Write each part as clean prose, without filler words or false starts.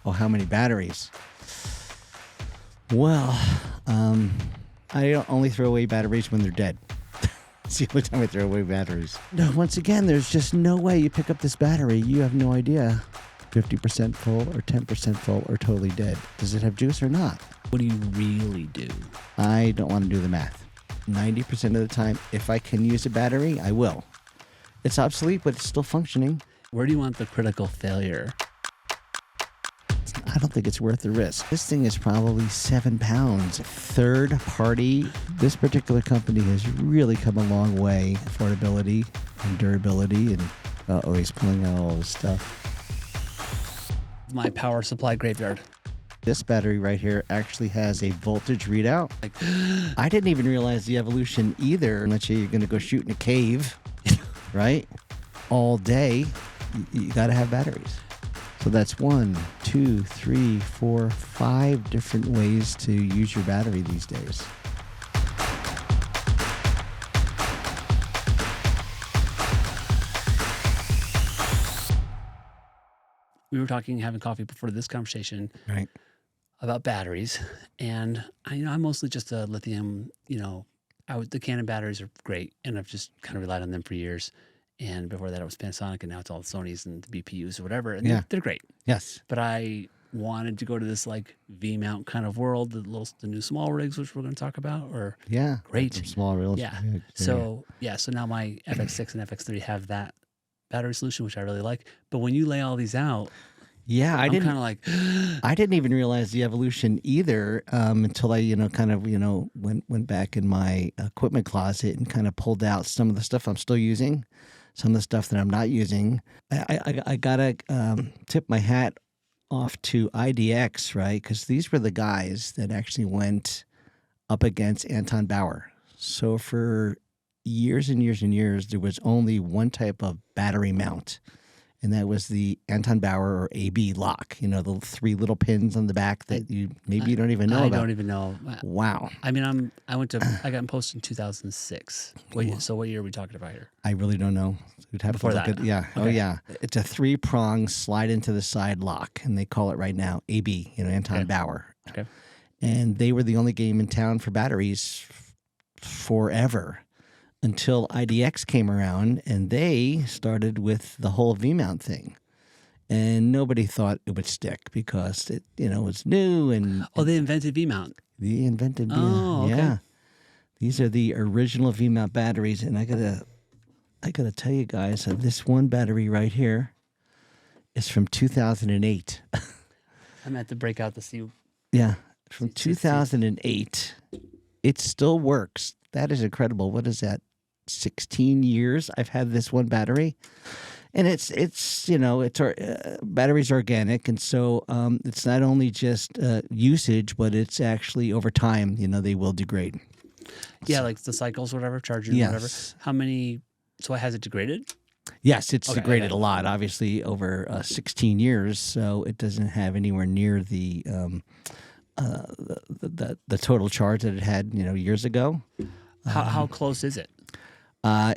Oh, how many batteries? Well, I only throw away batteries when they're dead. It's the only time I throw away batteries. No, once again, there's just no way you pick up this battery. You have no idea. 50% full or 10% full or totally dead. Does it have juice or not? What do you really do? I don't want to do the math. 90% of the time, if I can use a battery, I will. It's obsolete, but it's still functioning. Where do you want the critical failure? I don't think it's worth the risk. This thing is probably 7 pounds. Third party. This particular company has really come a long way. Affordability and durability. And he's pulling out all this stuff. My power supply graveyard. This battery right here actually has a voltage readout. I didn't even realize the evolution either. Let's say you're going to go shoot in a cave, right? All day, you got to have batteries. So that's 1, 2, 3, 4, 5 different ways to use your battery these days. We were having coffee before this conversation, Right. about batteries, and I'm mostly just a lithium. The Canon batteries are great, and I've just kind of relied on them for years. And before that, it was Panasonic, and now it's all the Sonys and the BPUs or whatever, and they're great. Yes. But I wanted to go to this like V-mount kind of world, the new small rigs, which we're going to talk about, or Yeah. great. Small reels. Yeah. So now my FX6 and FX3 have that battery solution, which I really like. But when you lay all these out, Yeah, I'm kind of like, I didn't even realize the evolution either until I, went back in my equipment closet and kind of pulled out some of the stuff I'm still using, some of the stuff that I'm not using. I gotta tip my hat off to IDX, right? Because these were the guys that actually went up against Anton Bauer. So for years and years and years, there was only one type of battery mount. And that was the Anton Bauer or AB lock, the 3 little pins on the back that you don't even know about. I don't even know. Wow. I mean, I got in post in 2006. So what year are we talking about here? I really don't know. We'd have Before to look that. at, yeah. Okay. Oh, yeah. It's a 3-prong slide into the side lock, and they call it right now AB, Anton Bauer. Okay. And they were the only game in town for batteries forever. Until IDX came around, and they started with the whole V-mount thing. And nobody thought it would stick because it, was new. And they invented V-mount. They invented Oh, V-mount. okay. Yeah. These are the original V-mount batteries. And I gotta tell you guys, this one battery right here is from 2008. I'm at to break out to see. Yeah, from 2008. It still works. That is incredible. What is that? 16 years I've had this one battery, and it's battery's organic, and so it's not only just usage, but it's actually over time. They will degrade. Yeah, like the cycles, or whatever, charging, Yes. whatever. How many? So has it degraded? Yes, it's degraded okay. a lot. Obviously, over 16 years, so it doesn't have anywhere near the total charge that it had, years ago. How close is it?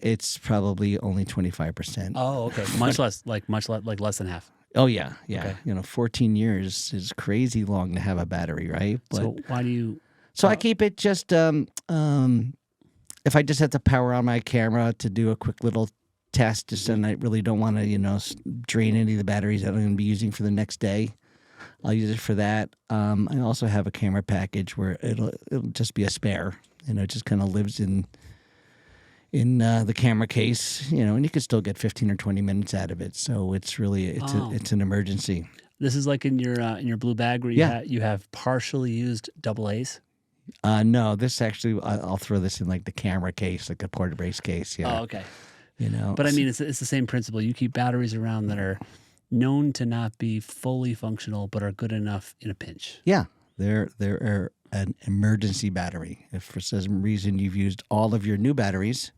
It's probably only 25%. Oh, okay. Much less, like less than half. Oh, yeah. Yeah. Okay. 14 years is crazy long to have a battery, right? But, So why do you... I keep it just, if I just have to power on my camera to do a quick little test, and I really don't want to, drain any of the batteries that I'm going to be using for the next day, I'll use it for that. I also have a camera package where it'll just be a spare. It just kind of lives in the camera case, and you can still get 15 or 20 minutes out of it. So it's really it's an emergency. This is like in your blue bag where you have partially used AA's. No, this actually I'll throw this in like the camera case, like a porta brace case. Yeah. Oh, okay. But I mean, it's the same principle. You keep batteries around that are known to not be fully functional, but are good enough in a pinch. Yeah, they're an emergency battery. If for some reason you've used all of your new batteries,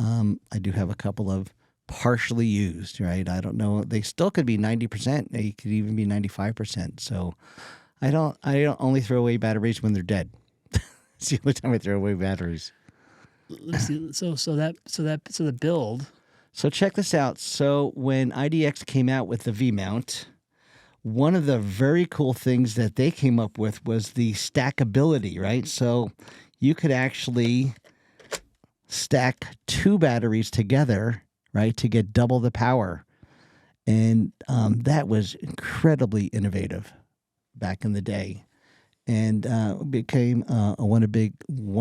I do have a couple of partially used, right? I don't know. They still could be 90%. They could even be 95%. So I don't only throw away batteries when they're dead. It's the only time I throw away batteries. Let's see. So the build. So check this out. So when IDX came out with the V-mount, one of the very cool things that they came up with was the stackability, right? So you could actually stack two batteries together, right, to get double the power. And that was incredibly innovative back in the day, and became one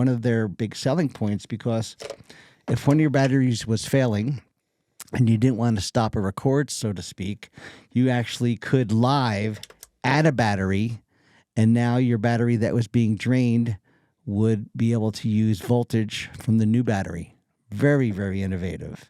of their big selling points, because if one of your batteries was failing and you didn't want to stop a record, so to speak, you actually could live add a battery, and now your battery that was being drained would be able to use voltage from the new battery. Very, very innovative.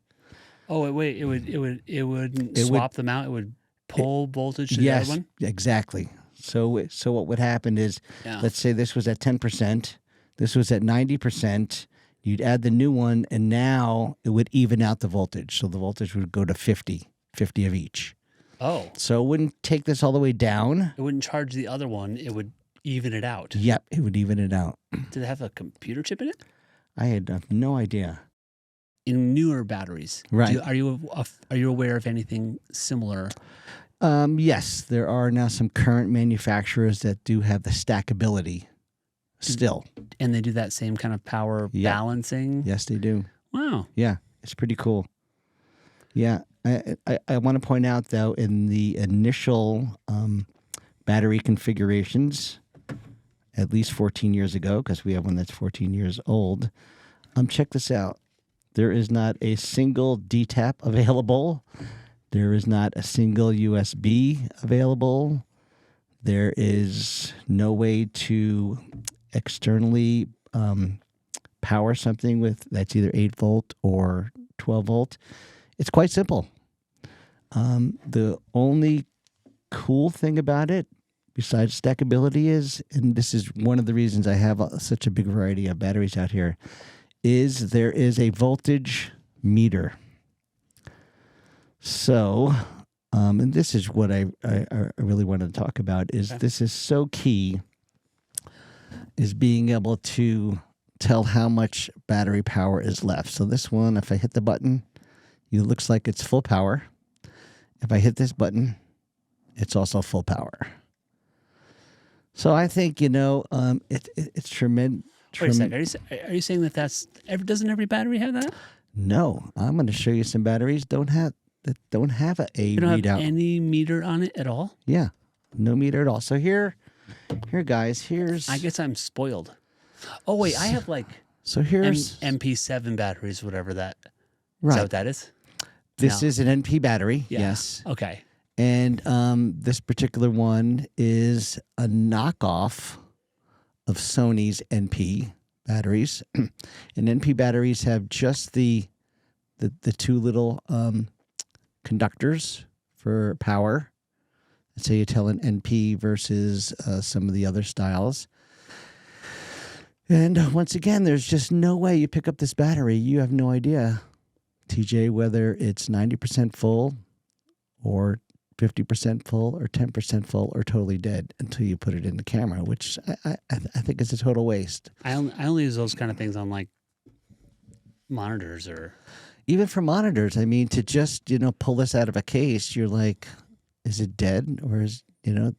Oh wait, it would It swap them out. It would pull voltage to the Yes, other one. exactly. So what would happen is, Yeah. let's say this was at 10%, this was at 90%, you'd add the new one, and now it would even out the voltage. So the voltage would go to 50 of each. Oh, So it wouldn't take this all the way down. it wouldn't charge the other one. It would even it out. Yep, it would even it out. Did it have a computer chip in it? I had no idea. In newer batteries, Right. are you aware of anything similar? Yes, there are now some current manufacturers that do have the stackability still. And they do that same kind of power Yeah. balancing. Yes, they do. Wow. Yeah, it's pretty cool. Yeah, I want to point out, though, in the initial battery configurations, at least 14 years ago, because we have one that's 14 years old, check this out. There is not a single DTAP available. There is not a single USB available. There is no way to externally power something that's either 8 volt or 12 volt. It's quite simple. The only cool thing about it, besides stackability, is, and this is one of the reasons I have such a big variety of batteries out here, is there is a voltage meter. So, and this is what I really wanted to talk about, is this is so key, is being able to tell how much battery power is left. So this one, if I hit the button, it looks like it's full power. If I hit this button, it's also full power. So I think, it's tremendous. Wait a second. Are you saying doesn't every battery have that? No, I'm going to show you some batteries that don't have a You don't readout. have any meter on it at all? Yeah, no meter at all. So here, guys, here's. I guess I'm spoiled. Oh wait, I have So here's MP7 batteries, whatever that. Is right. that what that is? This No. is an NP battery. Yeah. Yes. Okay. And this particular one is a knockoff of Sony's NP batteries. And NP batteries have just the two little conductors for power. That's how you tell an NP versus some of the other styles. And once again, there's just no way you pick up this battery. You have no idea, TJ, whether it's 90% full or 50% full or 10% full or totally dead until you put it in the camera, which I think is a total waste. I only use those kind of things on monitors or. Even for monitors, I mean, to just, pull this out of a case, you're like, is it dead, or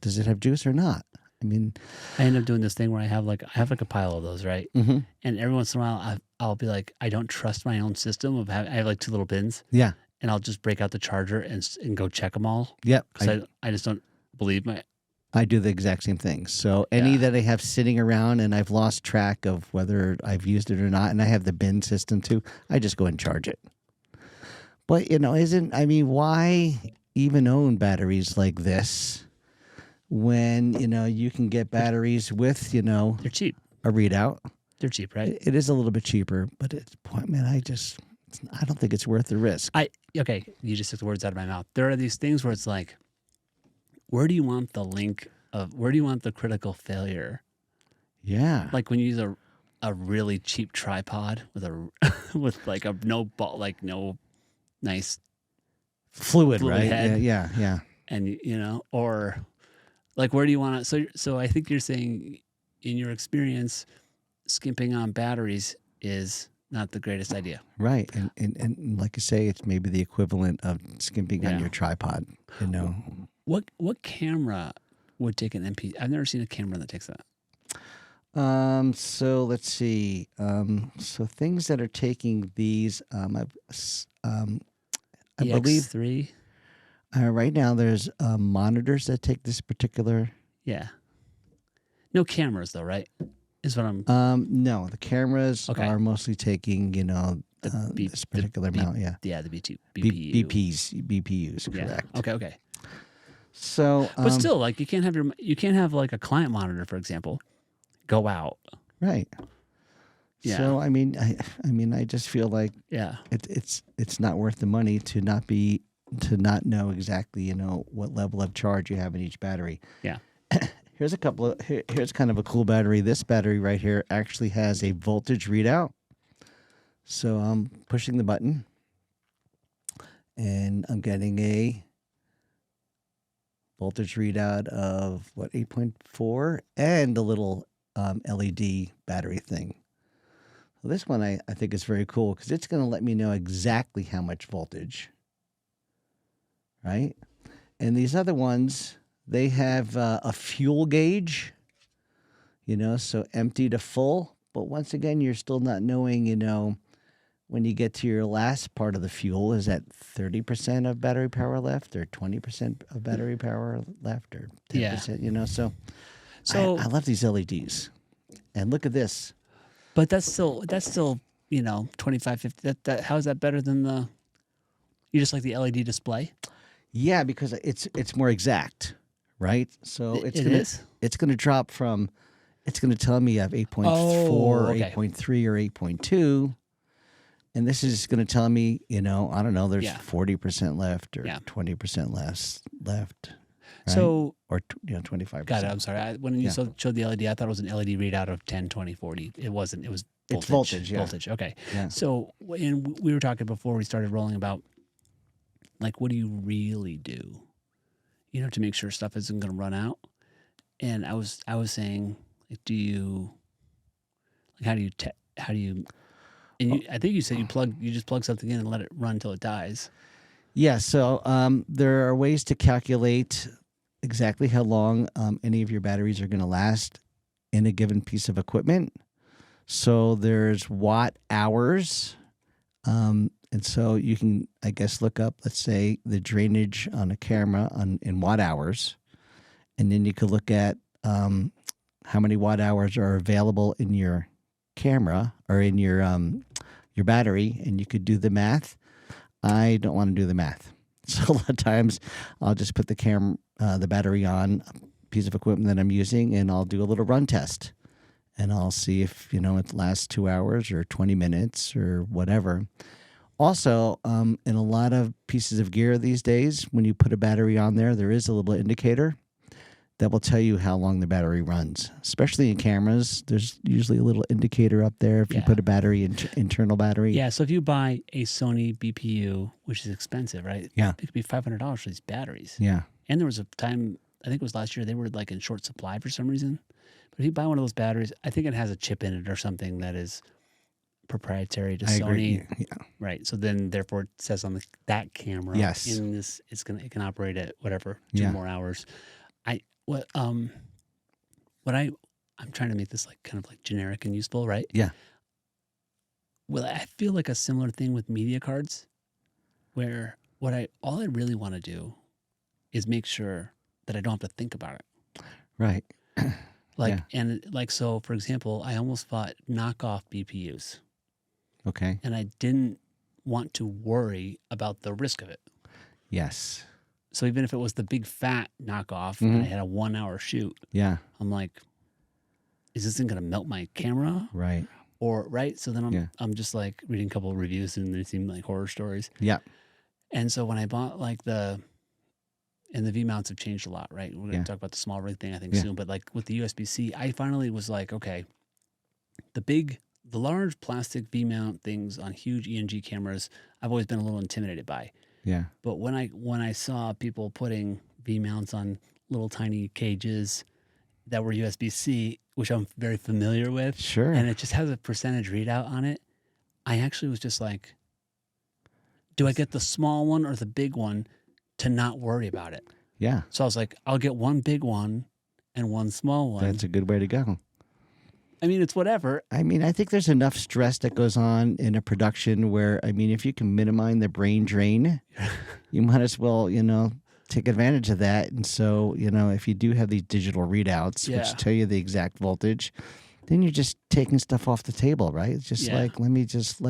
does it have juice or not? I mean, I end up doing this thing where I have a pile of those, right? mm-hmm. And every once in a while, I'll be like, I don't trust my own system I have two little bins, Yeah. and I'll just break out the charger and go check them all. Yep. Because I just don't believe I do the exact same thing. So any that I have sitting around and I've lost track of whether I've used it or not, and I have the bin system too, I just go and charge it. But, why even own batteries like this when, you can get batteries with, they're cheap. a readout? They're cheap, right? It is a little bit cheaper, but I don't think it's worth the risk. Okay, you just took the words out of my mouth. There are these things where it's like, where do you want the critical failure? Yeah. Like when you use a really cheap tripod with no nice Fluid, right? head. Yeah. And or like where do you want to? So I think you're saying, in your experience, skimping on batteries is not the greatest idea. Right. And like you say, it's maybe the equivalent of skimping on your tripod, What camera would take an MP? I've never seen a camera that takes that. So let's see. So things that are taking these, I believe EX3. right now there's monitors that take this particular. Yeah. No cameras though, right? Is what I'm. No, the cameras Okay. are mostly taking, this particular amount. Yeah. Yeah, the BPU. BPUs, Yeah. correct. Okay. So, But still, like you can't have like a client monitor, for example, go out. right. Yeah. So, I mean, I just feel like Yeah. it's not worth the money to not know exactly, what level of charge you have in each battery. Yeah. Here's here's kind of a cool battery. This battery right here actually has a voltage readout. So I'm pushing the button and I'm getting a voltage readout of 8.4 and a little LED battery thing. So this one I think is very cool because it's going to let me know exactly how much voltage, right? And these other ones, they have a fuel gauge, so empty to full. But once again, you're still not knowing, when you get to your last part of the fuel, is that 30% of battery power left or 20% of battery power left or 10%, So I love these LEDs. And look at this. But that's still 25, 50. How is that better than you just like the LED display? Yeah, because it's more exact, right? So it's gonna drop from, it's gonna tell me I have 8.4 or 8.3 or 8.2. And this is going to tell me, I don't know, there's 40% left or 20% less left. Right? So, or 25%. Got it. I'm sorry. When you showed the LED, I thought it was an LED readout of 10, 20, 40. It wasn't. It was voltage. It's voltage, yeah. Voltage. Okay. Yeah. So, and we were talking before we started rolling about, like, what do you really do, to make sure stuff isn't going to run out? And I was saying, like, how do you, and I think you said you just plug something in and let it run until it dies. Yeah. So there are ways to calculate exactly how long any of your batteries are going to last in a given piece of equipment. So there's watt hours. And so you can, I guess, look up, let's say, the drainage on a camera in watt hours. And then you could look at how many watt hours are available in your camera or in your battery, and you could do the math. I don't want to do the math, so a lot of times I'll just put the battery on a piece of equipment that I'm using, and I'll do a little run test, and I'll see if it lasts 2 hours or 20 minutes or whatever. Also, in a lot of pieces of gear these days, when you put a battery on there is a little indicator that will tell you how long the battery runs. Especially in cameras, there's usually a little indicator up there if you put a battery, internal battery. Yeah, so if you buy a Sony BPU, which is expensive, right? Yeah. It could be $500 for these batteries. Yeah. And there was a time, I think it was last year, they were like in short supply for some reason. But if you buy one of those batteries, I think it has a chip in it or something that is proprietary to Sony. Agree. Yeah. Right. So then therefore it says on that camera in this it can operate at whatever, 2 more hours. I'm trying to make this like kind of like generic and useful, right? Yeah. Well, I feel like a similar thing with media cards, where all I really want to do is make sure that I don't have to think about it. Right. So for example, I almost bought knockoff BPUs. Okay. And I didn't want to worry about the risk of it. Yes. So even if it was the big fat knockoff and I had a 1 hour shoot, I'm like, is this thing going to melt my camera? Right. So then I'm just like reading a couple of reviews and they seem like horror stories. Yeah. And so when I bought and the V mounts have changed a lot, right? We're going to talk about the small rig thing, I think, soon. But like with the USB-C, I finally was like, okay, the large plastic V mount things on huge ENG cameras, I've always been a little intimidated by. Yeah. But when I saw people putting V mounts on little tiny cages that were USB-C, which I'm very familiar with, sure, and it just has a percentage readout on it, I actually was just like, do I get the small one or the big one to not worry about it? Yeah. So I was like, I'll get one big one and one small one. That's a good way to go. I mean, it's whatever. I mean, I think there's enough stress that goes on in a production where, I mean, if you can minimize the brain drain, you might as well, take advantage of that. And so, if you do have these digital readouts, Yeah. which tell you the exact voltage, then you're just taking stuff off the table, right? It's just like, let me just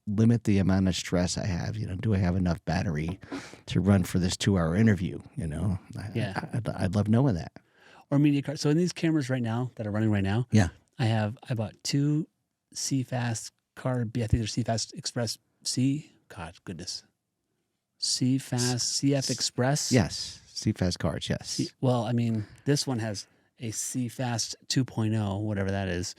limit the amount of stress I have. Do I have enough battery to run for this 2-hour interview? I'd love knowing that. Or media card. So in these cameras right now that are running right now, Yeah. I bought 2 CFast Card B. I think they're CFast Express C. God, goodness. CFast CF Express. Yes. CFast cards. Yes. Well, I mean, this one has a CFast 2.0, whatever that is.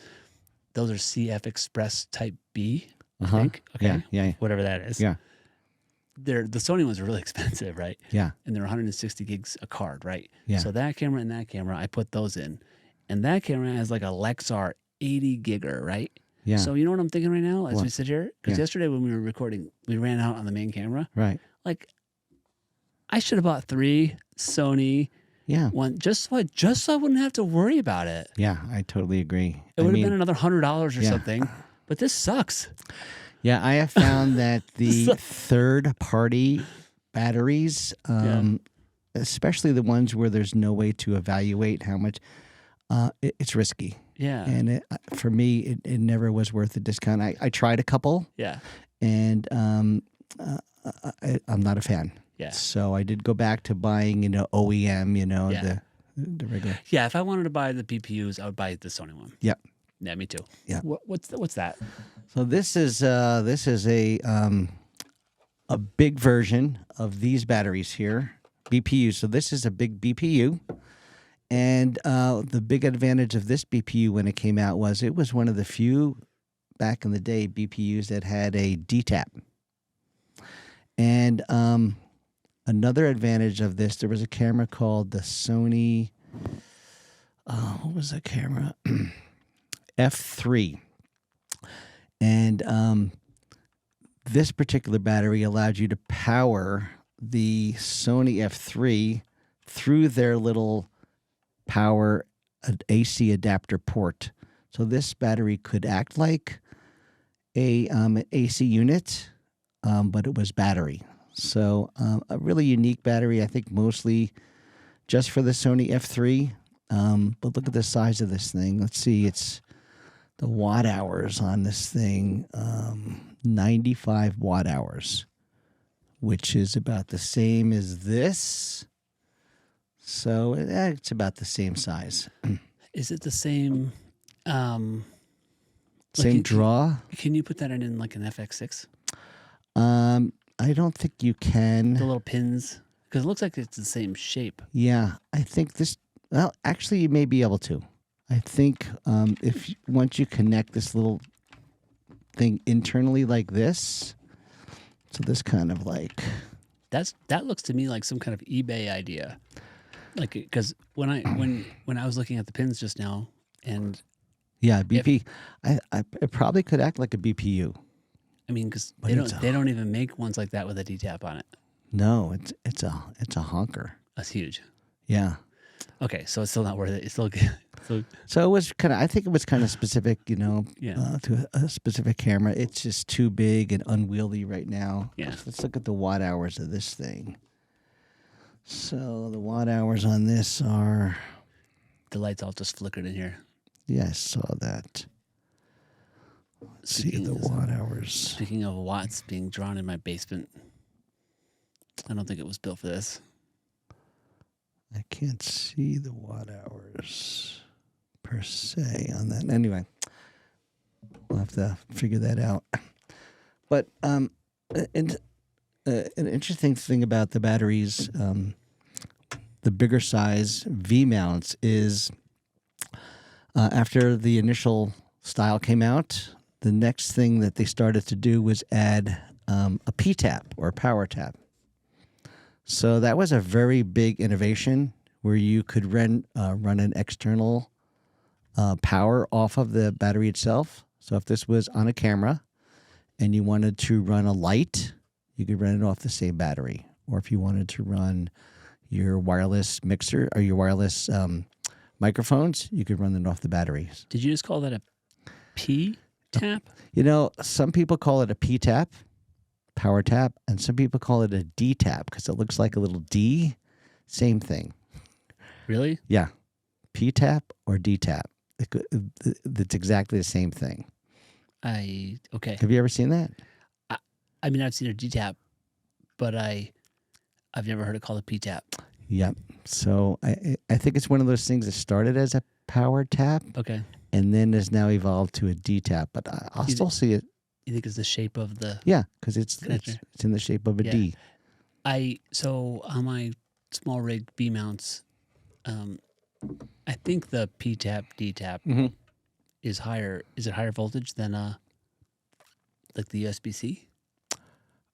Those are CF Express Type B, I think. Okay. Yeah. Whatever that is. Yeah. The Sony ones are really expensive, right? Yeah. And they're 160 gigs a card, right? Yeah. So that camera and that camera, I put those in. And that camera has like a Lexar 80 gigger, right? Yeah. So you know what I'm thinking right now as we sit here? Because Yeah. yesterday when we were recording, we ran out on the main camera. Right. Like, I should have bought 3 Sony Yeah. one just so I wouldn't have to worry about it. Yeah. I totally agree. It would have been another $100 or something. But this sucks. Yeah. I have found that the third-party batteries, especially the ones where there's no way to evaluate how much, it's risky. Yeah. And for me, it never was worth the discount. I tried a couple. Yeah. And I'm not a fan. Yeah. So I did go back to buying, OEM, the regular. Yeah. If I wanted to buy the BPUs, I would buy the Sony one. Yep. Yeah, me too. Yeah. What's that? So this is a big version of these batteries here, BPU. So this is a big BPU. And the big advantage of this BPU when it came out was it was one of the few back in the day BPUs that had a DTAP. And another advantage of this, there was a camera called the Sony, what was the camera? F3. And this particular battery allowed you to power the Sony F3 through their little power AC adapter port. So this battery could act like an AC unit, but it was battery. So a really unique battery, I think mostly just for the Sony F3. But look at the size of this thing. Let's see, it's the watt hours on this thing, 95 watt hours, which is about the same as this. So it's about the same size. Is it the same? Same draw? Can you put that in like an FX6? I don't think you can. The little pins? Because it looks like it's the same shape. Yeah, I think this. Well, actually, you may be able to. I think once you connect this little thing internally like this, so this kind of like that looks to me like some kind of eBay idea. Like, because when I was looking at the pins just now, and yeah, BP, it probably could act like a BPU. I mean, because they don't even make ones like that with a DTAP on it. No, it's a honker. That's huge. Yeah. Okay, so it's still not worth it. It's still good. So it was kind of. I think it was kind of specific, Yeah. to a specific camera. It's just too big and unwieldy right now. Yeah. Let's look at the watt hours of this thing. So the watt hours on this are. The lights all just flickered in here. Yeah, I saw that. Let's see the watt hours. Speaking of watts being drawn in my basement, I don't think it was built for this. I can't see the watt hours per se on that. Anyway, we'll have to figure that out. But an interesting thing about the batteries, the bigger size V mounts is after the initial style came out, the next thing that they started to do was add a P tap or a power tap. So that was a very big innovation where you could run an external power off of the battery itself. So if this was on a camera and you wanted to run a light, you could run it off the same battery. Or if you wanted to run, your wireless mixer or your wireless microphones, you could run them off the batteries. Did you just call that a P tap? You know, some people call it a P tap, power tap, and some people call it a D tap because it looks like a little D. Same thing. Really? Yeah. P tap or D tap. It's exactly the same thing. Okay. Have you ever seen that? I mean, I've seen a D tap, but I've never heard it called a P tap. Yep. So I think it's one of those things that started as a power tap Okay. and then has now evolved to a D tap. But I'll still see it. You think it's the shape of the Yeah, because it's connector? it's in the shape of a D. So on my small rig B mounts, I think the P tap D tap Mm-hmm. is higher. Is it higher voltage than like the USB C?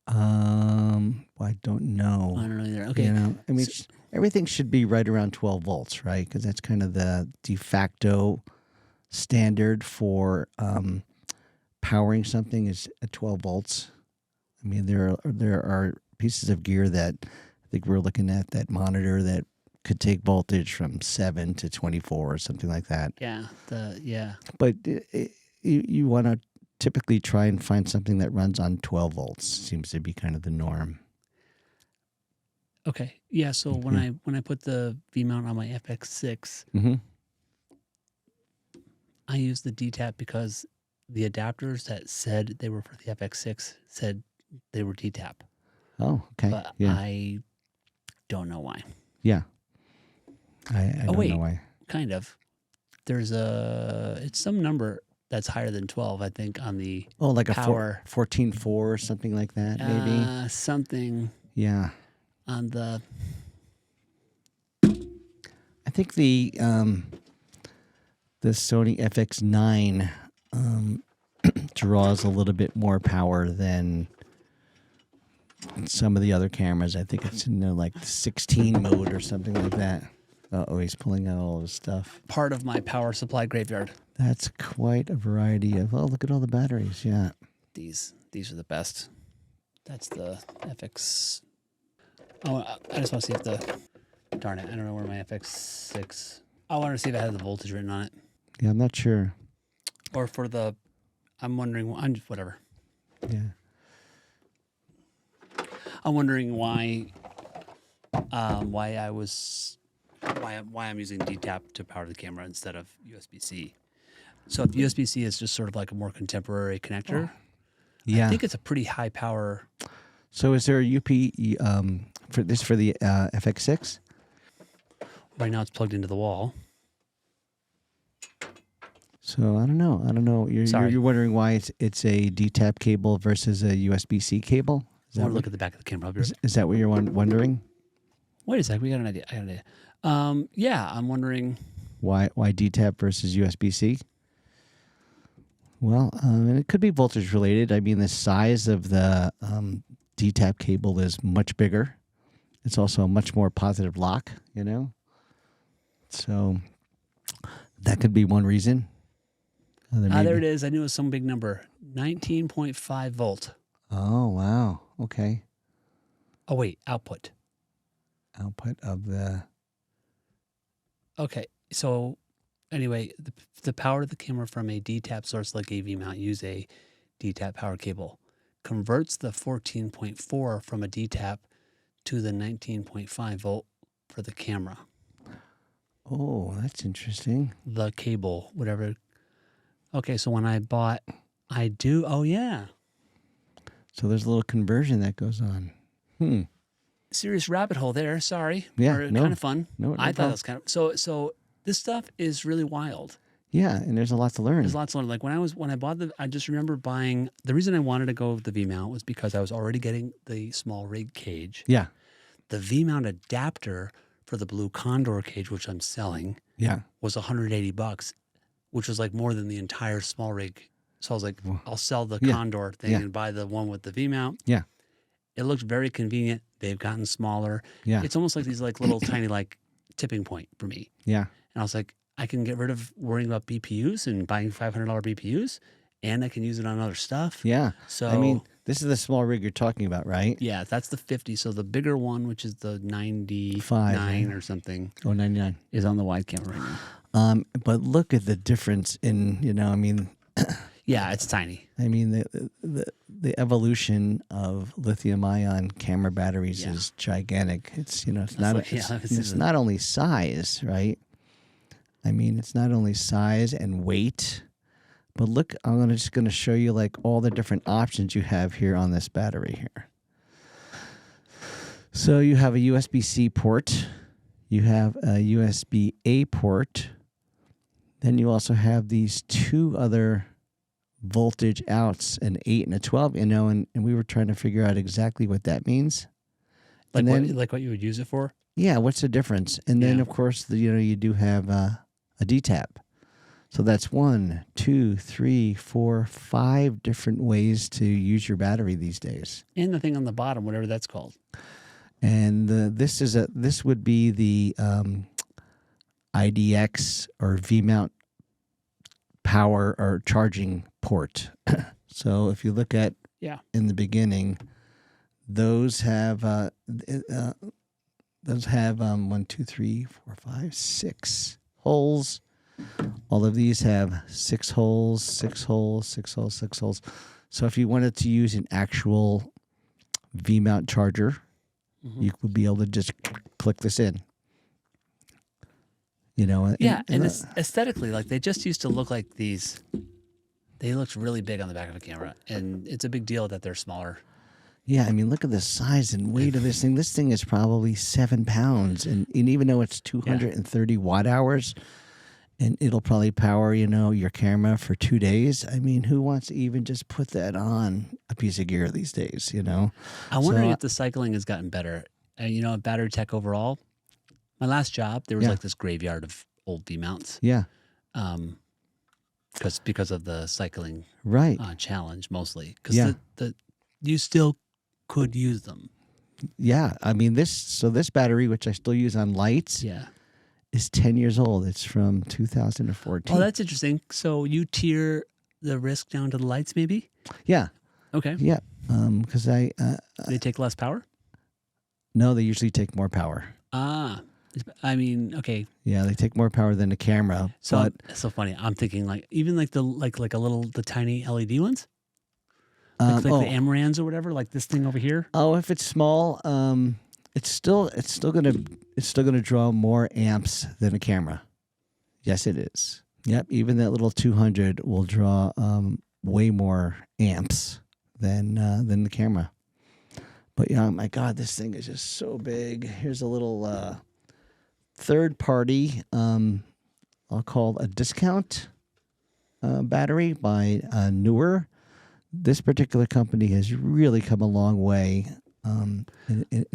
Well, I don't know. I don't know either. Okay. You know, I mean, everything should be right around 12 volts, right? Because that's kind of the de facto standard for powering something is at 12 volts. I mean, there are pieces of gear that I think we're looking at that monitor that could take voltage from 7 to 24 or something like that. Yeah. But you want to typically try and find something that runs on 12 volts. Seems to be kind of the norm. Okay. Yeah. So when I put the V mount on my FX6, Mm-hmm. I used the D tap because the adapters that said they were for the FX6 said they were D tap. Oh, okay. But Yeah. I don't know why. Yeah. I don't wait. know why. Kind of. It's some number that's higher than 12, I think, on the Oh, like a power. 14.4 or something like that, maybe. Something Yeah. on the. I think the Sony FX9 draws a little bit more power than some of the other cameras. I think it's in the like 16 mode or something like that. Oh, he's pulling out all his stuff. Part of my power supply graveyard. That's quite a variety of. Oh, look at all the batteries. Yeah. These are the best. That's the FX. Oh, I just want to see if the. Darn it! I don't know where my FX6. I want to see if it has the voltage written on it, Yeah, I'm not sure. or for the. I'm wondering. Whatever. Yeah. I'm wondering why I'm using DTAP to power the camera instead of USB-C. So if USB-C is just sort of like a more contemporary connector, Yeah. I think it's a pretty high power. So is there a UP for the FX6? Right now it's plugged into the wall. So I don't know. You're wondering why it's a DTAP cable versus a USB-C cable? I want to look at the back of the camera. Is that what you're wondering? Wait a sec. We got an idea. I got an idea. Yeah, I'm wondering. Why DTAP versus USB-C? Well, and it could be voltage related. I mean, the size of the DTAP cable is much bigger. It's also a much more positive lock, you know? So that could be one reason. There it is. I knew it was some big number. 19.5 volt. Oh, wow. Okay. Oh, wait. Output. Output of the... Okay. So anyway, the power of the camera from a DTAP source like AV mount use a DTAP power cable. Converts the 14.4 from a DTAP to the 19.5 volt for the camera. Oh, that's interesting. The cable, whatever. Okay, so when I bought, oh yeah. So there's a little conversion that goes on. Serious rabbit hole there. Sorry. Yeah, Kind of fun. No I thought problem. it was kind of so. This stuff is really wild. Yeah, and there's a lot to learn. There's lots to learn. Like when I bought I just remember buying. The reason I wanted to go with the V mount was because I was already getting the small rig cage. Yeah. The V mount adapter for the blue Condor cage, which I'm selling, Yeah. was $180, which was like more than the entire small rig. So I was like, I'll sell the Condor thing and buy the one with the V mount. Yeah. It looked very convenient. They've gotten smaller. Yeah. It's almost like these like little tiny like tipping point for me. Yeah. And I was like, I can get rid of worrying about BPUs and buying $500 BPUs, and I can use it on other stuff. Yeah. So I mean, This is the small rig you're talking about, right? Yeah, that's the 50. So the bigger one, which is the 99 5 or something, or 99. is on the wide camera right now. But look at the difference in, Yeah, it's tiny. the evolution of lithium ion camera batteries Yeah. is gigantic. It's it's this not only size, right? It's not only size and weight, but look, I'm just going to show you like all the different options you have here on this battery here. So you have a USB-C port, you have a USB-A port, then you also have these two other voltage outs, an 8 and a 12, and we were trying to figure out exactly what that means. Like, And then, what you would use it for? yeah, what's the difference? And then, Yeah. of course, you do have a D-tap. So that's 1, 2, 3, 4, 5 different ways to use your battery these days. And the thing on the bottom, whatever that's called. And this would be the IDX or V-mount power or charging port. So if you look at in the beginning, those have 1, 2, 3, 4, 5, 6 holes. All of these have 6 holes, 6 holes, 6 holes, 6 holes. So if you wanted to use an actual V-mount charger, you would be able to just click this in. And it's aesthetically, like they just used to look like these. They looked really big on the back of a camera, and it's a big deal that they're smaller. Yeah, look at the size and weight of this thing. This thing is probably 7 pounds, and even though it's 230 watt hours, and it'll probably power, your camera for 2 days. Who wants to even just put that on a piece of gear these days, I'm wondering if the cycling has gotten better. Battery tech overall. My last job, there was like this graveyard of old V-mounts. Yeah. Because of the cycling challenge mostly. Because you still could use them. Yeah. This battery, which I still use on lights, is 10 years old. It's from 2014. Oh, that's interesting. So you tier the risk down to the lights, maybe? Yeah. Okay. Yeah. Because they take less power? No, they usually take more power. Okay. Yeah, they take more power than the camera. So it's so funny. I'm thinking even the tiny LED ones, the Amarans or whatever, like this thing over here. Oh, if it's small, it's still gonna draw more amps than a camera. Yes, it is. Yep, even that little 200 will draw way more amps than the camera. But yeah, my God, this thing is just so big. Here's a little third party, I'll call a discount battery by Newer. This particular company has really come a long way in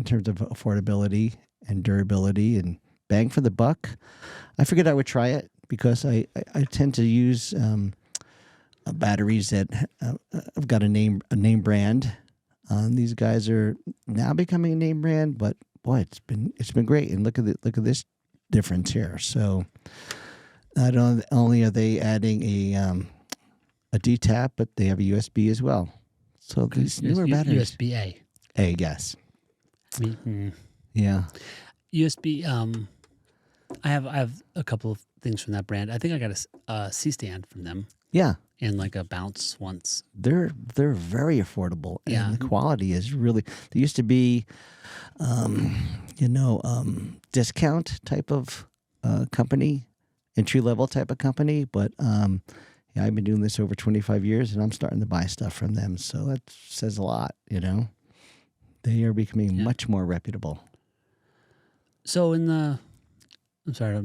terms of affordability and durability and bang for the buck. I figured I would try it because I tend to use batteries that have got a name brand. These guys are now becoming a name brand, but boy, it's been great. And look at this difference here. So not only are they adding a D-tap, but they have a USB as well. So these newer batteries, USB-A. A, yes. Yeah. USB. I have a couple of things from that brand. I think I got a C-stand from them. Yeah. And like a bounce once. They're very affordable, and the quality is really. There used to be, discount type of company, entry level type of company, but I've been doing this over 25 years, and I'm starting to buy stuff from them. So that says a lot, They are becoming much more reputable. So I'm sorry.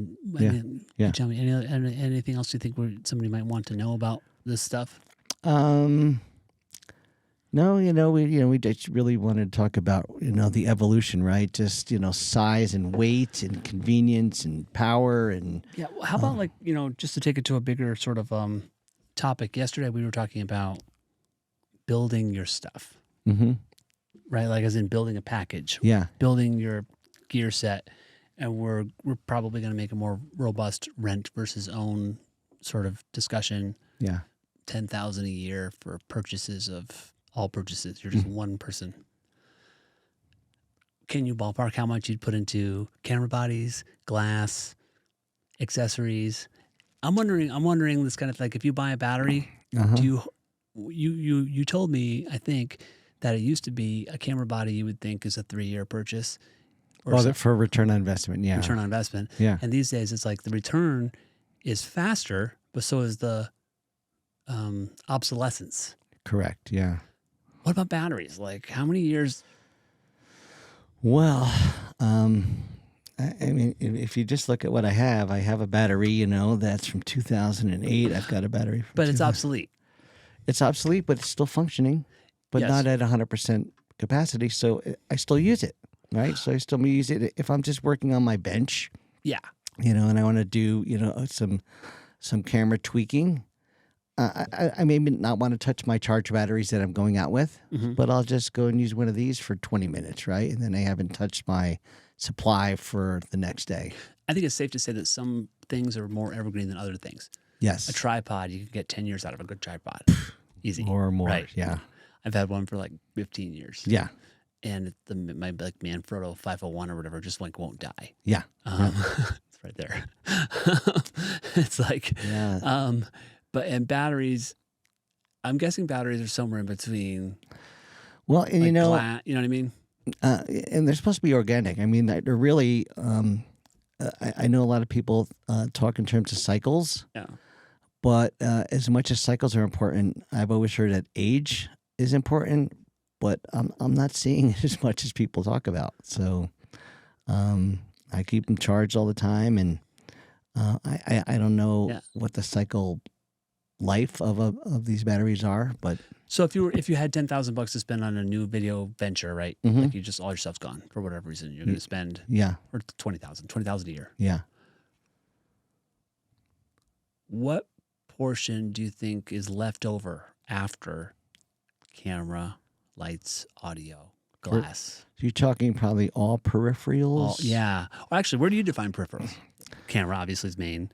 Tell me anything else you think somebody might want to know about this stuff? No, we just really wanted to talk about, the evolution, right? Just, size and weight and convenience and power and. Yeah. How about just to take it to a bigger sort of topic. Yesterday we were talking about building your stuff, right? Like as in building a package. Yeah. Building your gear set. And we're probably going to make a more robust rent versus own sort of discussion. Yeah. $10,000 a year for purchases of all purchases. You're just one person. Can you ballpark how much you'd put into camera bodies, glass, accessories? I'm wondering this kind of like, if you buy a battery, do you told me, I think, that it used to be a camera body you would think is a 3-year purchase. Well, for return on investment, yeah. Return on investment. Yeah. And these days it's like the return is faster, but so is the obsolescence. Correct, yeah. What about batteries? Like, how many years? Well, I mean, if you just look at what I have a battery, that's from 2008. I've got a battery from But it's obsolete. It's obsolete, but it's still functioning, but Yes. not at 100% capacity. So I still use it, right? So I still use it if I'm just working on my bench, Yeah. and I want to do, some camera tweaking. I may not want to touch my charge batteries that I'm going out with, but I'll just go and use one of these for 20 minutes, right? And then I haven't touched my supply for the next day. I think it's safe to say that some things are more evergreen than other things. Yes. A tripod, you can get 10 years out of a good tripod. Easy. Or more, Right. yeah. I've had one for like 15 years. Yeah. And my like Manfrotto 501 or whatever just like won't die. Yeah. It's right there. It's like, Yeah. and batteries, I'm guessing batteries are somewhere in between. Well, and Like you know what I mean? and they're supposed to be organic. I mean, they're really, I know a lot of people talk in terms of cycles, Yeah. but as much as cycles are important, I've always heard that age is important, but I'm not seeing it as much as people talk about. So I keep them charged all the time, and I don't know what the cycle life of these batteries are, but So if you had $10,000 to spend on a new video venture, right? Like you just all your stuff's gone for whatever reason, you're going to spend or 20,000 a year. Yeah. What portion do you think is left over after camera, lights, audio, glass? You're talking probably all peripherals. Yeah. Or actually, where do you define peripherals? Camera obviously is main.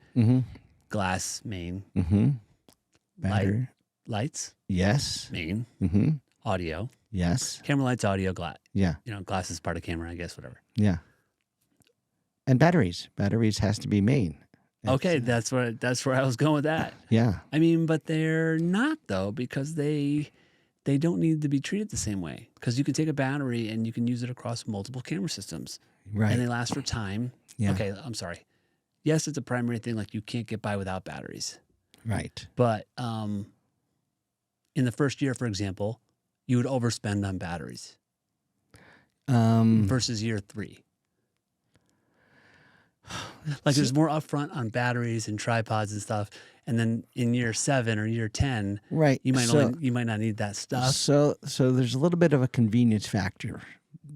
Glass main. Battery. Lights Yes. main. Audio. Yes. Camera, lights, audio, glass. Yeah. Glass is part of camera, I guess. Whatever. Yeah. And batteries. Batteries has to be main. Okay, that's where I was going with that. Yeah. I mean, but they're not though, because they don't need to be treated the same way. Because you can take a battery and you can use it across multiple camera systems, Right. and they last for time. Yeah. Okay, I'm sorry. Yes, it's a primary thing. Like you can't get by without batteries. Right. But in the first year, for example, you would overspend on batteries versus year 3. Like there's more upfront on batteries and tripods and stuff, and then in year 7 or year 10, Right. you might not need that stuff. So there's a little bit of a convenience factor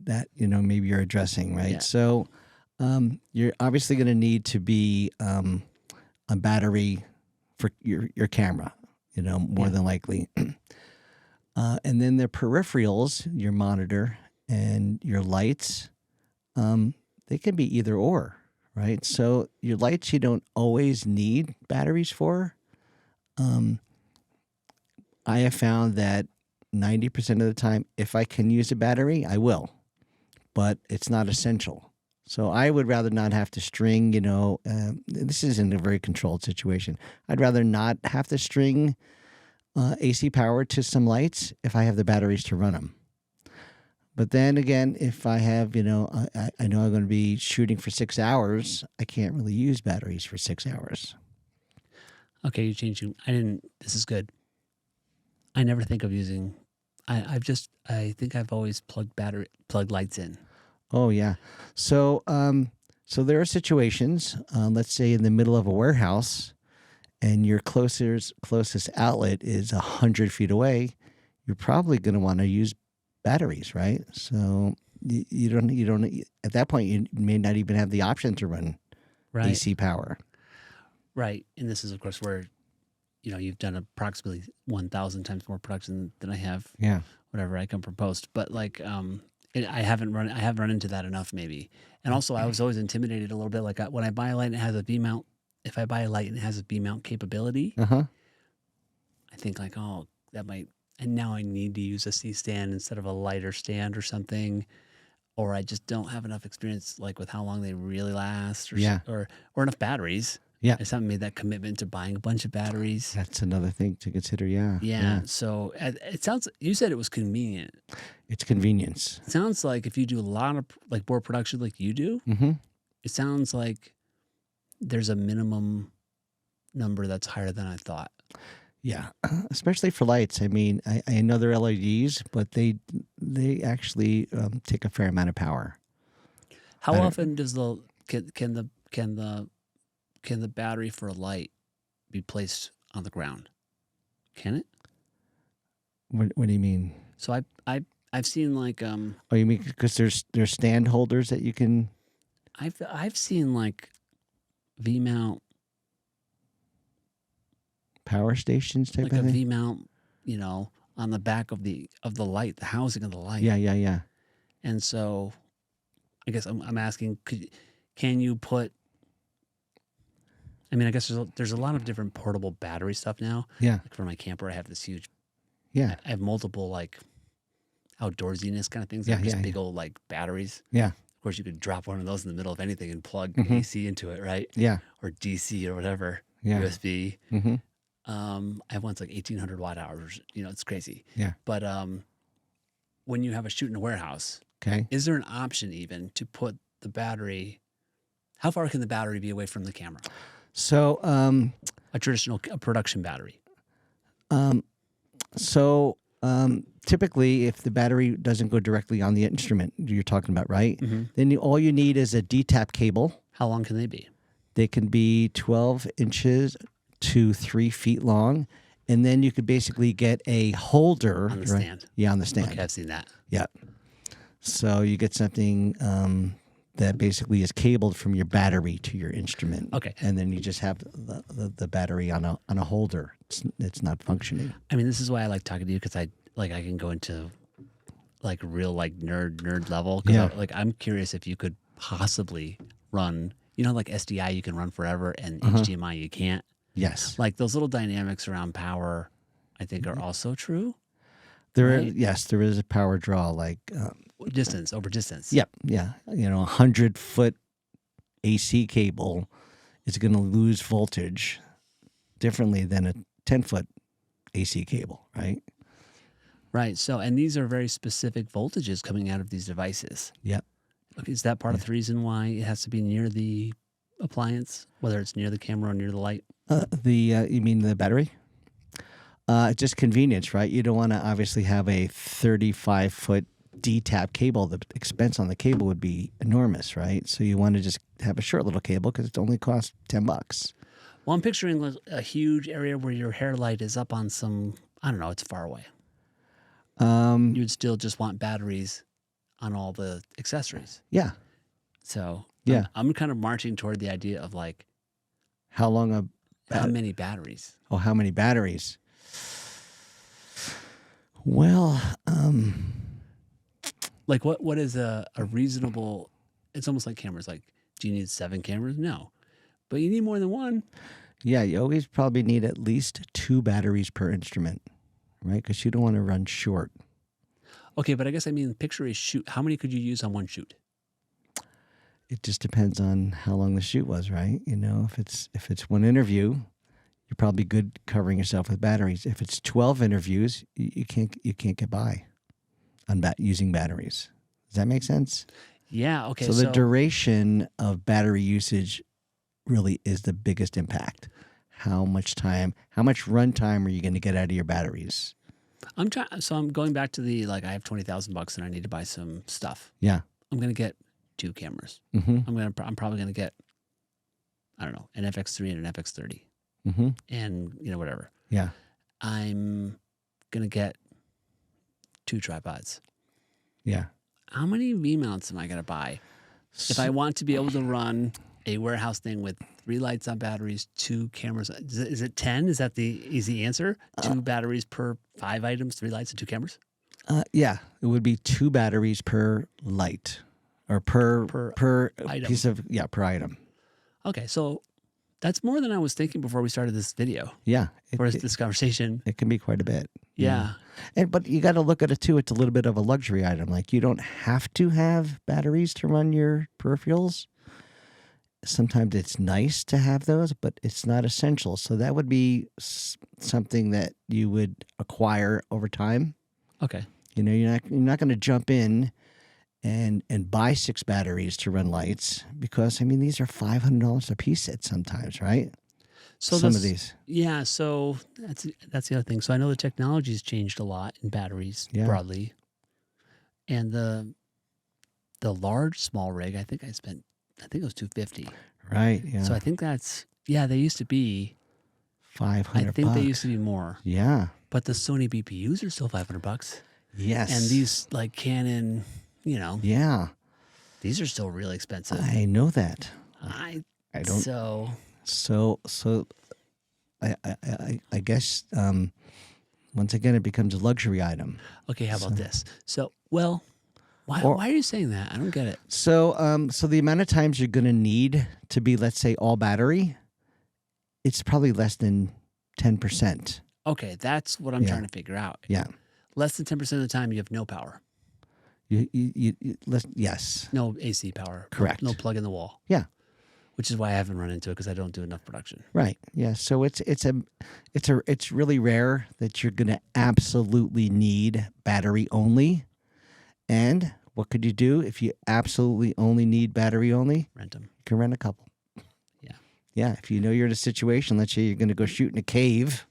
that maybe you're addressing, right? Yeah. So you're obviously going to need to be a battery for your camera, more than likely. And then the peripherals, your monitor and your lights, they can be either or, right? So your lights, you don't always need batteries for. I have found that 90% of the time, if I can use a battery, I will, but it's not essential. So I would rather not have to string, this isn't a very controlled situation. I'd rather not have to string AC power to some lights if I have the batteries to run them. But then again, if I have, I know I'm going to be shooting for 6 hours, I can't really use batteries for 6 hours. Okay, you changed. This is good. I never think of using. I think I've always plugged lights in. Oh yeah. So there are situations, let's say in the middle of a warehouse, and your closest outlet is 100 feet away. You're probably going to want to use batteries, right? So you don't at that point you may not even have the option to run AC power. Right, and this is of course where you've done approximately 1,000 times more production than I have. Yeah. Whatever I come from post, but like I haven't run into that enough maybe. And also I was always intimidated a little bit. Like when I buy a light and it has a B mount, if I buy a light and it has a B mount capability, I think like, oh, that might and now I need to use a C-stand instead of a lighter stand or something, or I just don't have enough experience like with how long they really last, Yeah. or enough batteries. Yeah. I just haven't made that commitment to buying a bunch of batteries. That's another thing to consider. Yeah. Yeah. So it sounds. You said it was convenient. It's convenience. It sounds like if you do a lot of like board production like you do, Mm-hmm. it sounds like there's a minimum number that's higher than I thought. Yeah, especially for lights. I mean, I know they're LEDs, but they actually take a fair amount of power. How I don't- often does the can the battery for a light be placed on the ground? Can it? What do you mean? So I've seen like Oh, you mean because there's stand holders that you can? I've seen like V mount, Power stations type like of a thing? V mount, on the back of the light, the housing of the light. Yeah. And so I guess I'm asking, can you put? I mean, I guess there's a lot of different portable battery stuff now. Yeah. Like for my camper, I have this huge. Yeah. I have multiple like outdoorsiness kind of things. Yeah, Like just yeah, big old like batteries. Yeah. Of course, you could drop one of those in the middle of anything and plug Mhm. AC into it, right? Yeah. Or DC or whatever, Yeah. USB. Mm-hmm. I have one's like 1,800 watt hours. It's crazy. Yeah. But when you have a shoot in a warehouse, Okay. is there an option even to put the battery? How far can the battery be away from the camera? So A traditional production battery. Typically, if the battery doesn't go directly on the instrument you're talking about, right? Mm-hmm. Then all you need is a D-tap cable. How long can they be? They can be 12 inches to 3 feet long. And then you could basically get a holder. On the right? stand. Yeah, on the stand. Okay, I've seen that. Yeah. So you get something that basically is cabled from your battery to your instrument. Okay. And then you just have the battery on a holder. It's not functioning. I mean, this is why I like talking to you, because I can go into like real like nerd level. 'Cause Yeah. I'm curious if you could possibly run, like SDI you can run forever and Uh-huh. HDMI you can't. Yes. Like those little dynamics around power, I think are also true. right? Yes, there is a power draw. Like, Distance over distance. yep, yeah. 100-foot AC cable is going to lose voltage differently than a 10-foot AC cable, right? Right. So, and these are very specific voltages coming out of these devices. Yep. Okay, is that part of the reason why it has to be near the appliance, whether it's near the camera or near the light? You mean the battery? It's just convenience, right? You don't want to obviously have a 35-foot D-tap cable. The expense on the cable would be enormous, right? So you want to just have a short little cable because it only costs $10. Well, I'm picturing a huge area where your hair light is up on some, I don't know, it's far away. You'd still just want batteries on all the accessories. Yeah. So Yeah. I'm kind of marching toward the idea of like, How long how many batteries? how many batteries? Well, Like what is a reasonable, it's almost like cameras. Like, do you need 7 cameras? No. But you need more than one. yeah, you always probably need at least 2 batteries per instrument, right? Because you don't want to run short. Okay, but I guess I mean picture a shoot. How many could you use on one shoot? It just depends on how long the shoot was, right? If it's one interview, you're probably good covering yourself with batteries. If it's 12 interviews, you can't get by on using batteries. Does that make sense? Yeah, okay. So the duration of battery usage really is the biggest impact. How much run time are you going to get out of your batteries? I'm going back to the, like, I have $20,000 and I need to buy some stuff. Yeah. I'm going to get 2 cameras. Mm-hmm. I'm probably going to get, I don't know, an FX3 and an FX30 Mm-hmm. and, whatever. Yeah. I'm going to get 2 tripods. Yeah. How many V-mounts am I going to buy? If I want to be able to run a warehouse thing with 3 lights on batteries, 2 cameras, is it 10? Is that the easy answer? 2 batteries per 5 items, 3 lights and 2 cameras? Yeah, it would be 2 batteries per light or per item. piece of, per item. Okay, so That's more than I was thinking before we started this video Yeah. or this conversation. It can be quite a bit. Yeah. But you got to look at it too. It's a little bit of a luxury item. Like you don't have to have batteries to run your peripherals. Sometimes it's nice to have those, but it's not essential. So that would be something that you would acquire over time. Okay. You know, you're not going to jump in and buy 6 batteries to run lights because I mean these are $500 a piece at sometimes, right? So Some of these. Yeah, so that's the other thing. So I know the technology's changed a lot in batteries broadly. And the large small rig, I think it was $250. Right, yeah. So I think they used to be $500. I think they used to be more. Yeah. But the Sony BPUs are still $500. Yes. And these like Canon, Yeah. these are still really expensive. I know that. I don't. So I guess once again it becomes a luxury item. Okay, how about this? So, well, why are you saying that? I don't get it. So so the amount of times you're going to need to be, let's say, all battery, it's probably less than 10%. Okay, that's what I'm trying to figure out. Yeah. Less than 10% of the time you have no power. Yes. No AC power. Correct. No plug in the wall. Yeah. Which is why I haven't run into it because I don't do enough production. Right. Yeah. So it's really rare that you're going to absolutely need battery only. And what could you do if you absolutely only need battery only? Rent them. You can rent a couple. Yeah. Yeah. If you know you're in a situation, let's say you're going to go shoot in a cave,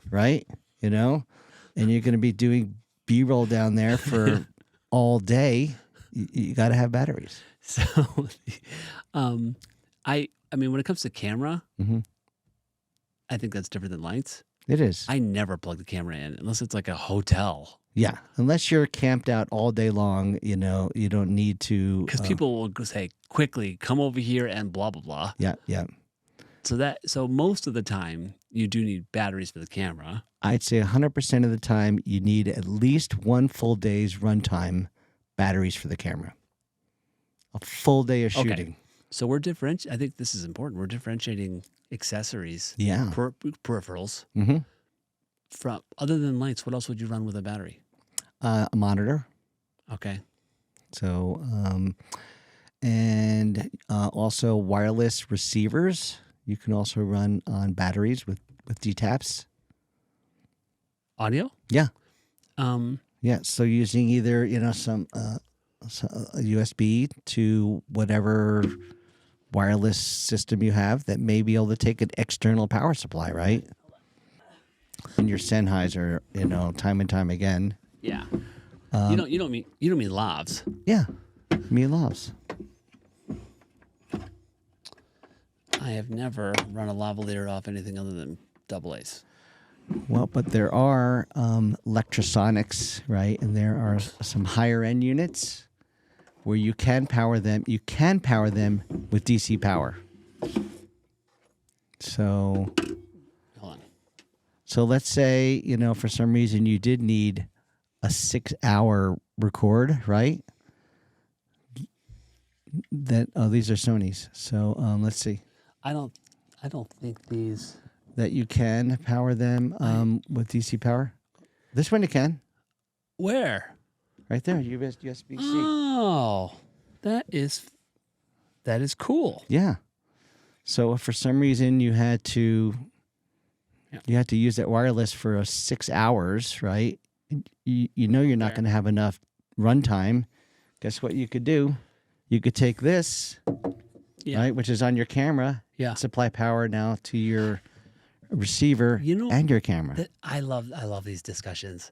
right? You know, and you're going to be doing B-roll down there for all day, you got to have batteries. So, I mean, when it comes to camera, I think that's different than lights. It is. I never plug the camera in unless it's like a hotel. Yeah. Unless you're camped out all day long, you don't need to. Because people will go say, quickly, come over here and blah, blah, blah. Yeah. Yeah. So most of the time, you do need batteries for the camera. I'd say 100% of the time, you need at least 1 full day's runtime batteries for the camera. A full day of shooting. Okay. So I think this is important. We're differentiating accessories, Yeah. peripherals. Mm-hmm. From other than lights, what else would you run with a battery? A monitor. Okay. So, and also wireless receivers. You can also run on batteries with DTAPs. Audio? Yeah. Yeah. So using either some USB to whatever wireless system you have that may be able to take an external power supply, right? And your Sennheiser, time and time again. Yeah. You don't mean lavs. Yeah. Me loves. I have never run a lavalier off anything other than AA's. Well, but there are electrosonics, right? And there are some higher end units where you can power them. You can power them with DC power. So, Hold on. so let's say, for some reason you did need a 6-hour record, right? These are Sony's. So let's see. I don't think these. That you can power them with DC power. This one you can. Where? Right there, USB-C. Oh, that is cool. Yeah. So if for some reason you had to use that wireless for 6 hours, right? You're not going to have enough runtime. Guess what you could do? You could take this, right, which is on your camera, supply power now to your receiver and your camera. I love these discussions.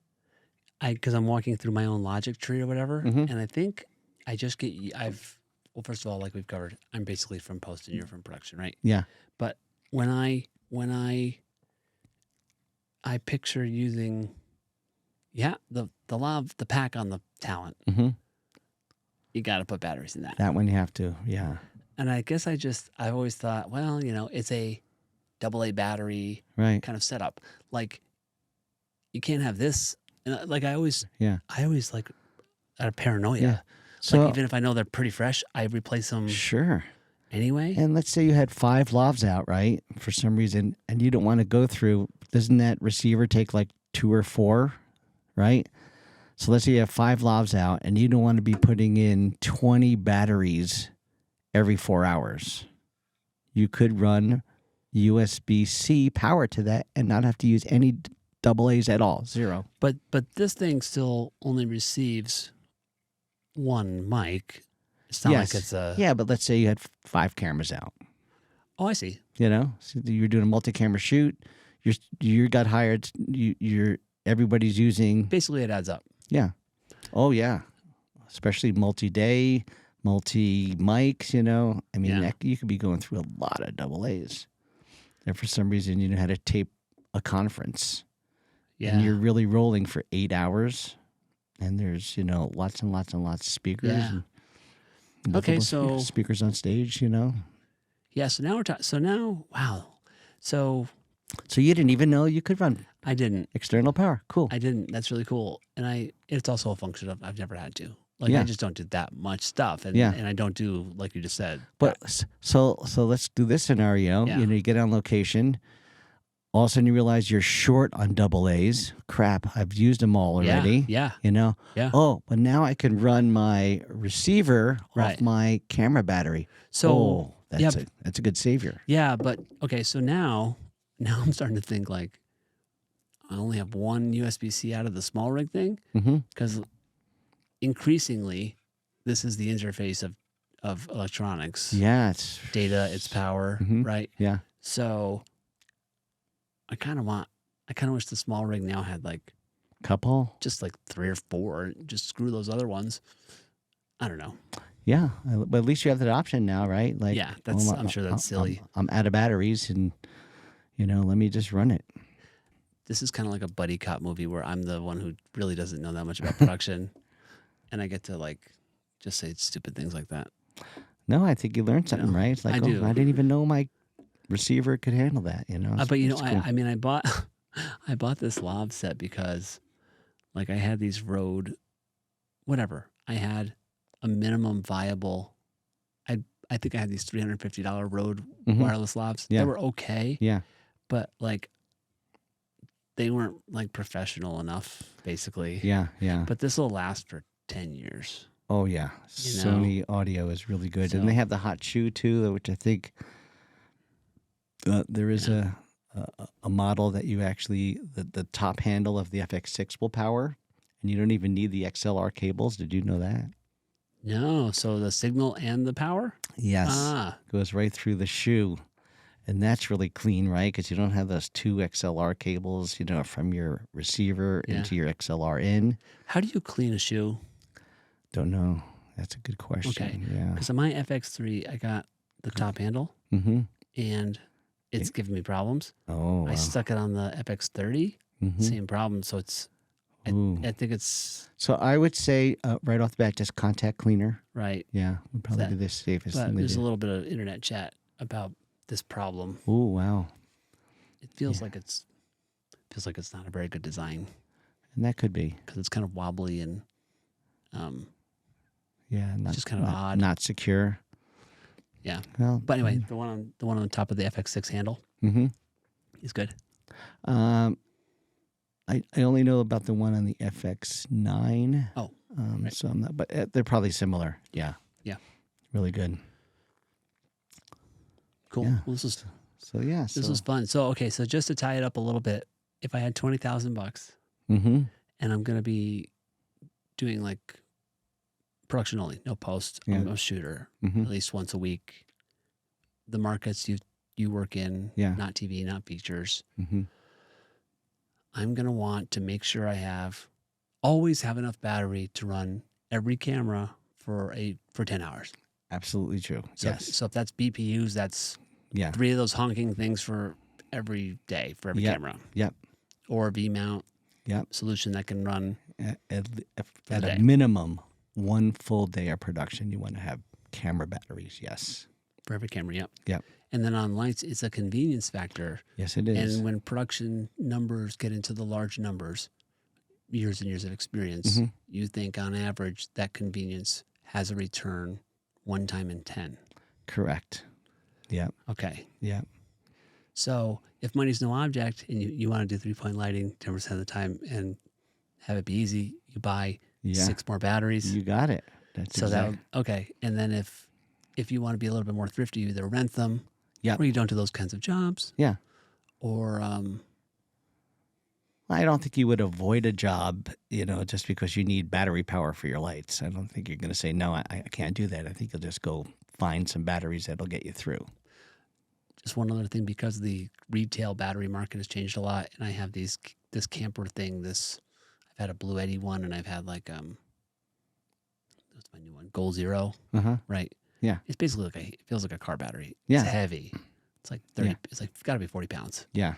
Because I'm walking through my own logic tree or whatever, and I think I just well, first of all, like we've covered, I'm basically from post and you're from production, right? Yeah. But when I picture using, the pack on the Talent, you got to put batteries in that. That one you have to, yeah. And I guess I've always thought, well, it's a AA battery kind of setup. Like, you can't have this. And like I always like out of paranoia. Yeah. So like even if I know they're pretty fresh, I replace them. Sure. anyway. And let's say you had 5 lavs out, right? For some reason, and you don't want to go through, doesn't that receiver take like 2 or 4, right? So let's say you have 5 lavs out and you don't want to be putting in 20 batteries every 4 hours. You could run USB-C power to that and not have to use any AA's at all. 0. But this thing still only receives one mic. It's not like it's a... Yeah, but let's say you had 5 cameras out. Oh, I see. You know, so you're doing a multi-camera shoot. You got hired. Everybody's using. Basically, it adds up. Yeah. Oh yeah. Especially multi-day, multi-mics. You know, I mean, you could be going through a lot of AA's, and for some reason you know how to tape a conference. Yeah. And you're really rolling for 8 hours, and there's lots and lots and lots of speakers. Yeah. And Okay, multiple so speakers on stage. You know. Yeah. So now we're talking. So now, wow. So you didn't even know you could run I didn't. external power. Cool. I didn't. That's really cool. And it's also a function of I've never had to. Like Yeah. I just don't do that much stuff, and Yeah. and I don't do like you just said. But so let's do this scenario. Yeah. You get on location. All of a sudden you realize you're short on AA's. Crap, I've used them all already. Yeah. Yeah. Yeah. Oh, but now I can run my receiver Right. off my camera battery. So that's a good savior. yeah, but okay. So now I'm starting to think like I only have one USB-C out of the small rig thing Mm-hmm. because increasingly this is the interface of electronics. Yeah, it's Data, it's power, Mhm. right? yeah. So I kind of wish the small rig now had like Couple. just like 3 or 4. Just screw those other ones. I don't know. Yeah, but at least you have that option now, right? Like, Yeah, I'm sure that's silly. I'm out of batteries, and let me just run it. This is kind of like a buddy cop movie where I'm the one who really doesn't know that much about production, and I get to like just say stupid things like that. No, I think you learned something, right? It's like, I do. I didn't even know my receiver could handle that. But It's cool. I mean, I bought I bought this lav set because like I had these Rode, whatever. I had a minimum viable. I think I had these $350 Rode Mhm. wireless lavs. Yeah. They were okay, Yeah. but like they weren't like professional enough, basically. Yeah, yeah. But this will last for 10 years. Oh, yeah. You know? Sony audio is really good. So- And they have the hot shoe, too, which I think there is a model that you actually, the top handle of the FX6 will power, and you don't even need the XLR cables. Did you know that? No, so the signal and the power? Yes. Ah, Goes right through the shoe. And that's really clean, right? Because you don't have those 2 XLR cables, from your receiver Yeah. into your XLR in. how do you clean a shoe? Don't know. That's a good question. Okay. Yeah. Because on my FX3, I got the top handle, Mm-hmm. and it's giving me problems. Oh, I wow. stuck it on the FX30, Mhm. same problem. So Ooh. I think it's So I would say right off the bat, just contact cleaner. right. Yeah, would probably That- be the safest But thing to there's a do. little bit of internet chat about this problem. Oh, wow. It feels like it's not a very good design And that could be. because it's kind of wobbly and Yeah, not, just kind of not, odd. Not secure. Yeah. Well, But anyway, the one on the top of the FX6 handle Mm-hmm. is good. I only know about the one on the FX9. Oh, right. So I'm not, but they're probably similar. Yeah. Yeah. Really good. Cool. Yeah. Well, this So was fun. So okay, so just to tie it up a little bit, if I had $20,000 Mm-hmm. and I'm gonna be doing like production only, no post, Yeah. I'm a shooter Mm-hmm. at least once a week. The markets you work in, Yeah. not TV, not features. Mm-hmm. I'm gonna want to make sure I always have enough battery to run every camera for 10 hours. Absolutely true. So Yes. so if that's BPUs, that's Yeah. 3 of those honking things for every day for every Yep. camera. Yep. Or a V mount Yep. solution that can run At For a the day. minimum, one full day of production, you want to have camera batteries. Yes. for every camera. Yep. Yep. And then on lights, it's a convenience factor. Yes, it is. And when production numbers get into the large numbers, years and years of experience, Mhm. you think on average that convenience has a return 1 time in 10. Correct. Yeah. Okay. Yeah. So if money's no object and you want to do 3-point lighting 10% of the time and have it be easy, you buy Yeah. 6 more batteries. You got it. That's So that exactly. okay. And then if you want to be a little bit more thrifty, you either rent them Yep. or you don't do those kinds of jobs. Yeah. Or I don't think you would avoid a job, just because you need battery power for your lights. I don't think you're going to say, no, I can't do that. I think you'll just go find some batteries that'll get you through. just one other thing, because the retail battery market has changed a lot, and I have this camper thing. I've had a Blue Eddy one, and I've had like what's my new one? Goal Zero. Uh-huh. Right. Yeah. It's basically it feels like a car battery. Yeah. It's heavy. It's like 30. Yeah. It's got to be 40 pounds. Yeah.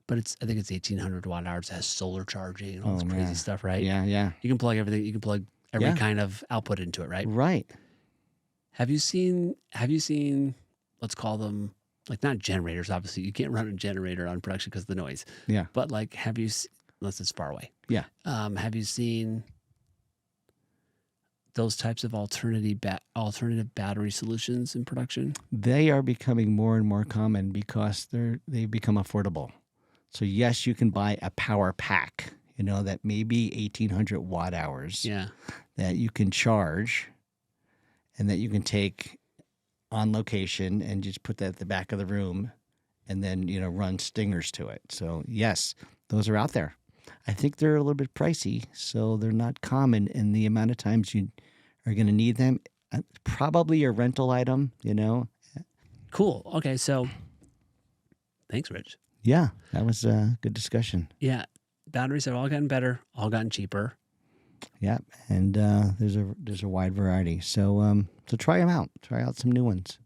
But I think it's 1,800 watt hours. It has solar charging and all this crazy man. stuff, right? Yeah. Yeah. You can plug everything. You can plug every Yeah. kind of output into it, right? Right. Have you seen? Let's call them like not generators. Obviously, you can't run a generator on production because of the noise. Yeah. But like, unless it's far away. Yeah. Have you seen those types of alternative battery solutions in production? They are becoming more and more common because they've become affordable. So yes, you can buy a power pack, that may be 1,800 watt hours. Yeah. That you can charge and that you can take on location and just put that at the back of the room and then, run stingers to it. So yes, those are out there. I think they're a little bit pricey, so they're not common in the amount of times you are going to need them. Probably a rental item, Cool. Okay. So thanks, Rich. Yeah, that was a good discussion. Yeah. Batteries have all gotten better, all gotten cheaper. Yeah, and there's a wide variety. So try them out. Try out some new ones.